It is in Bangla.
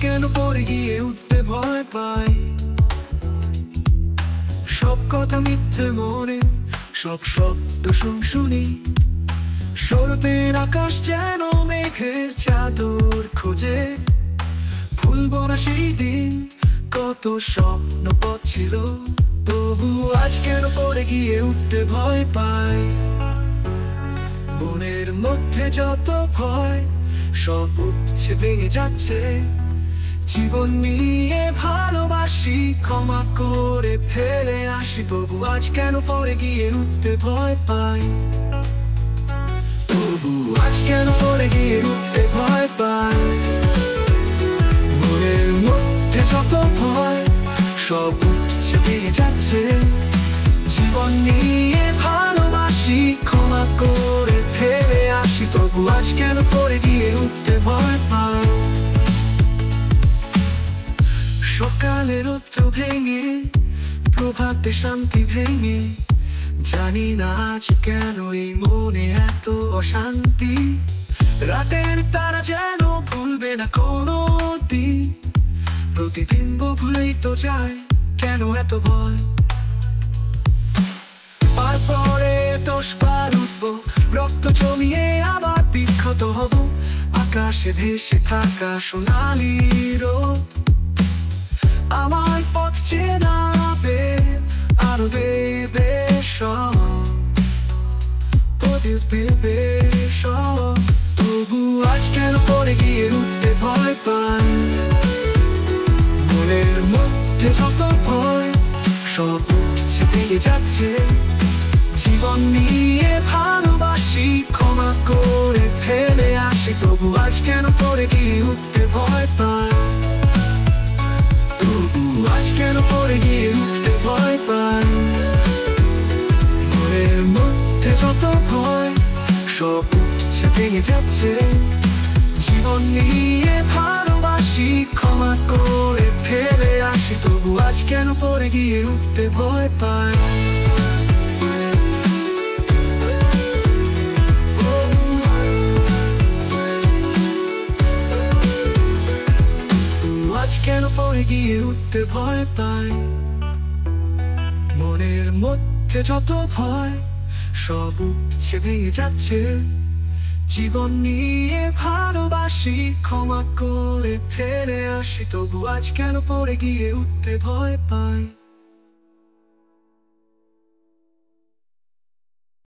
কেন পড়ে গিয়ে উঠতে ভয় পাই? সব কথা মিথ্যে মনে, সব শব্দ শুনি। শরতের আকাশ যেন মেঘের চাদর খোঁজে। ভুলবো না সেই দিন, কত স্বপ্ন পথ ছিল। তবু আজ কেন পড়ে গিয়ে উঠতে ভয় পাই? মনের মধ্যে যত ভয়, সব উঠছে ভেঙে যাচ্ছে। জীবন নিয়ে ভালোবাসি, ক্ষমা করে ফেলে আসি। তবু আজ কেন পড়ে গিয়ে উঠতে ভয় পাই? তবু আজ কেন পড়ে গিয়ে উঠতে ভয় পাই? মনের মধ্যে যত ভয়, সব উঠছে ভেঙে যাচ্ছে। জীবন নিয়ে ভালোবাসি, ক্ষমা করে ফেলে আসি। তবু আজ কেন পড়ে গিয়ে উঠতে ভয় পাই? সকালের রৌদ্র ভেঙে, প্রভাতে শান্তি ভেঙে। জানি না আজ কেন এই মনে এত অশান্তি। রাতের তারা যেন ভুলবে না কোনো দিন। প্রতিবিম্ব ভুলেই তো যায়, কেন এত ভয়? তারপরে 10 বার উঠবো, রক্ত জমিয়ে আবার বিক্ষত হব। আকাশে ভেসে থাকা সোনালি রোদ আমার পথ চেনাবে, আরো দেবে সব, দেবে সব। তবু আজ কেন পড়ে গিয়ে উঠতে ভয় পাই? মনের মধ্যে যত ভয়, সব উঠছে ভেঙে যাচ্ছে। জীবন নিয়ে ভালোবাসি, ক্ষমা করে ফেলে আসি। তবু আজ কেন পড়ে গিয়ে উঠতে ভয় পাই? তবু আজ কেন পড়ে গিয়ে উঠতে ভয় পাই? মনের মধ্যে যত ভয়, সব উঠছে ভেঙে যাচ্ছে। জীবন নিয়ে ভালোবাসি, ক্ষমা করে ফেলে আসি। তবু আজ কেন পড়ে গিয়ে উঠতে ভয় পাই? আজ কেন পড়ে গিয়ে উঠতে ভয় পাই? মনের মধ্যে যত ভয়, সব উঠছে ভেঙে যাচ্ছে। জীবন নিয়ে ভালোবাসি, ক্ষমা করে ফেলে আসি। তবু আজ কেন পড়ে গিয়ে উঠতে ভয় পাই?